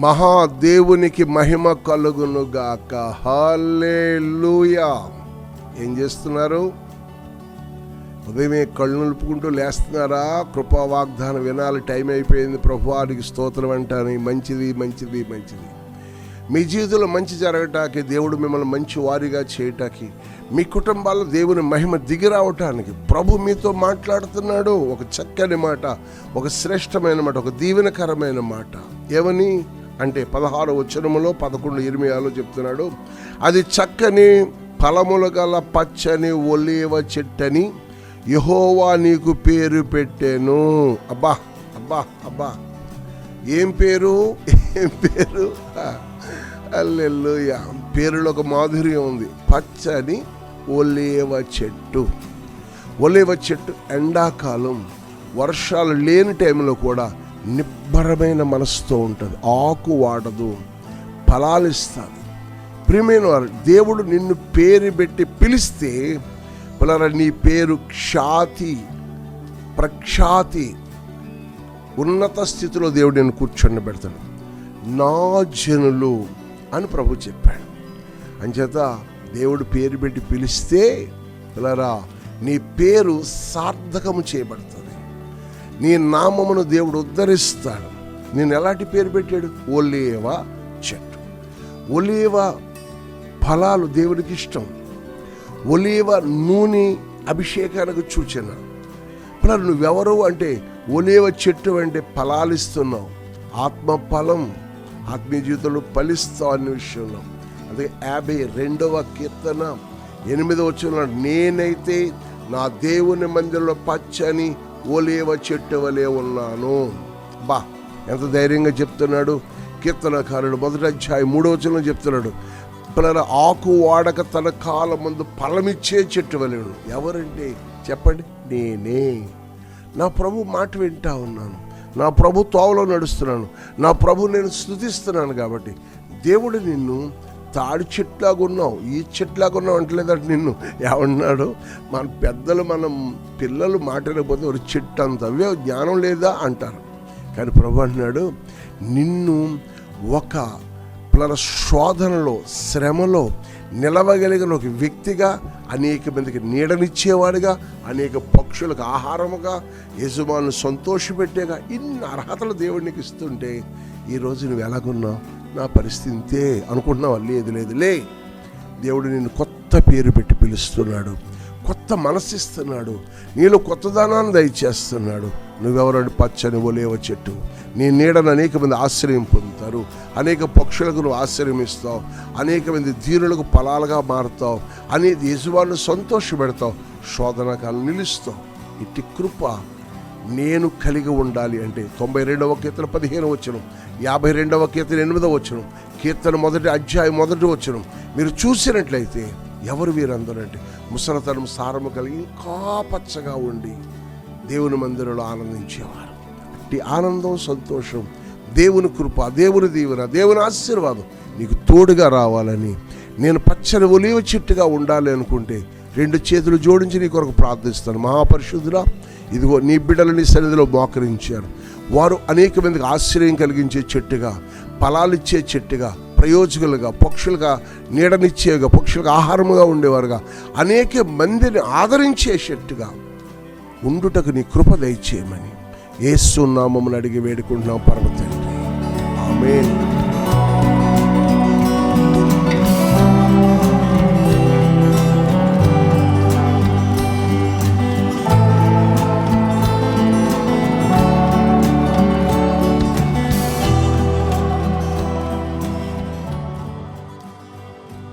మహాదేవునికి మహిమ కలుగును గాక. హల్లెలూయా. ఏం చేస్తున్నారు? ఉదయమే కళ్ళు నిలుపుకుంటూ లేస్తున్నారా? కృపా వాగ్దానం వినాలి, టైం అయిపోయింది, ప్రభువానికి స్తోత్రం అంటాను. మంచిది మంచిది మంచిది. మీ జీవితంలో మంచి జరగటానికి, దేవుడు మిమ్మల్ని మంచి వారిగా చేయటానికి, మీ కుటుంబాల్లో దేవుని మహిమ దిగి రావటానికి ప్రభు మీతో మాట్లాడుతున్నాడు. ఒక చక్కని మాట, ఒక శ్రేష్టమైన మాట, ఒక దీవెనకరమైన మాట. ఏమని అంటే 16వ వచనములో 11:20 చెప్తున్నాడు, అది చక్కని ఫలములు గల పచ్చని ఒలీవ చెట్టని యెహోవా నీకు పేరు పెట్టెను. అబ్బా అబ్బా అబ్బా, ఏం పేరు? ఏం పేరు? హల్లెలూయా. పేరులో ఒక మాధుర్యం ఉంది. పచ్చని ఒలీవ చెట్టు. ఒలీవ చెట్టు ఎండాకాలం వర్షాలు లేని టైంలో కూడా నిబ్బరమైన మనసుతో ఉంటుంది, ఆకు వాడదు, ఫలాలిస్తుంది. ప్రియమైన వారు, దేవుడు నిన్ను పేరు పెట్టి పిలిస్తే పిల్లరా, నీ పేరు ఖ్యాతి ప్రఖ్యాతి ఉన్నత స్థితిలో దేవుడు నేను కూర్చొని పెడతాడు. నా జనులు అని ప్రభు చెప్పాడు. అంచేత దేవుడు పేరు పెట్టి పిలిస్తే పిల్లరా, నీ పేరు సార్థకము చేయబడుతుంది. నీ నామమును దేవుడు ఉద్ధరిస్తాడు. నేను ఎలాంటి పేరు పెట్టాడు? ఒలీవ చెట్టు. ఒలీవ ఫలాలు దేవుడికి ఇష్టం. ఒలీవ నూనె అభిషేకానికి సూచన. పిల్లలు, నువ్వెవరు అంటే ఒలీవ చెట్టు అంటే ఫలాలిస్తున్నావు. ఆత్మ ఫలం, ఆత్మీయ జీవితంలో ఫలిస్తావు అనే విషయంలో. అదే 52వ కీర్తన 8వ వచనంలో, నేనైతే నా దేవుని మందిరంలో పచ్చని ఒలీవ చెట్టు వలె ఉన్నాను. బా, ఎంత ధైర్యంగా చెప్తున్నాడు కీర్తనకారుడు. 1వ అధ్యాయం 3వ వచనంలో చెప్తున్నాడు, పిల్లల ఆకు వాడక తన కాలం ముందు ఫలమిచ్చే చెట్టు వలెను. ఎవరంటే చెప్పండి? నేనే. నా ప్రభు మాట వింటా ఉన్నాను, నా ప్రభు తోవలో నడుస్తున్నాను, నా ప్రభు నేను స్తుతిస్తున్నాను. కాబట్టి దేవుడు నిన్ను తాడి చెట్లాగా ఉన్నావు, ఈ చెట్లాగా ఉన్నావు అంటలేదంటే నిన్ను ఏమన్నాడు? మన పెద్దలు, మనం పిల్లలు మాట్లాడకపోతే ఒక చెట్టు అంత అవే జ్ఞానం లేదా అంటారు. కానీ ప్రభు అంటున్నాడు, నిన్ను ఒక పిల్లల శోధనలో, శ్రమలో నిలవగలిగిన ఒక వ్యక్తిగా, అనేక మందికి నీడనిచ్చేవాడిగా, అనేక పక్షులకు ఆహారముగా, యజమానులు సంతోషపెట్టేగా, ఇన్ని అర్హతలు దేవుడికి ఇస్తుంటే ఈరోజు నువ్వు ఎలాగున్నావు? నా పరిస్థితి ఇంతే అనుకుంటున్నావా? లేదు లేదు, లే. దేవుడు నిన్ను కొత్త పేరు పెట్టి పిలుస్తున్నాడు, కొత్త మనసిస్తున్నాడు, నీలో కొత్తదనాన్ని దయచేస్తున్నాడు. నువ్వెవరంటే పచ్చని ఒలీవ చెట్టు. నీ నీడను అనేక మంది ఆశ్రయం పొందుతారు, అనేక పక్షులకు నువ్వు ఆశ్రయం ఇస్తావు, అనేక మంది దీనులకు ఫలాలుగా మారుతావు, అనేది యజమానులు సంతోషపెడతావు, శోధన కాలం నిలుస్తావు. ఇట్టి కృప నేను కలిగి ఉండాలి అంటే 92వ కీర్తన 15వ వచనం, 52వ కీర్తన 8వ వచనం, కీర్తన 1వ అధ్యాయం 1వ వచనం మీరు చూసినట్లయితే ఎవరు వీరందరూ అంటే ముసలతనం సారము కలిగి ఇంకా పచ్చగా ఉండి దేవుని మందిరంలో ఆనందించేవారు. అట్టి ఆనందం, సంతోషం, దేవుని కృప, దేవుని దీవెన, దేవుని ఆశీర్వాదం నీకు తోడుగా రావాలని, నేను పచ్చని ఒలీవ చెట్టుగా ఉండాలి అనుకుంటే 2 చేతులు జోడించి నీ కొరకు ప్రార్థిస్తాను. మహాపరిశుద్ధుడా, ఇదిగో నీ బిడ్డలు నీ సన్నిధిలో మోకరించారు. వారు అనేక మందికి ఆశ్రయం కలిగించే చెట్టుగా, ఫలాలిచ్చే చెట్టుగా, ప్రయోజకులుగా, పక్షులుగా నీడనిచ్చేగా, పక్షులకు ఆహారముగా ఉండేవారుగా, అనేక మందిని ఆదరించే చెట్టుగా ఉండుటకు నీ కృప దయచేయమని యేసు నామమున అడిగి వేడుకుంటున్నాం పరమ తండ్రి. ఆమేన్.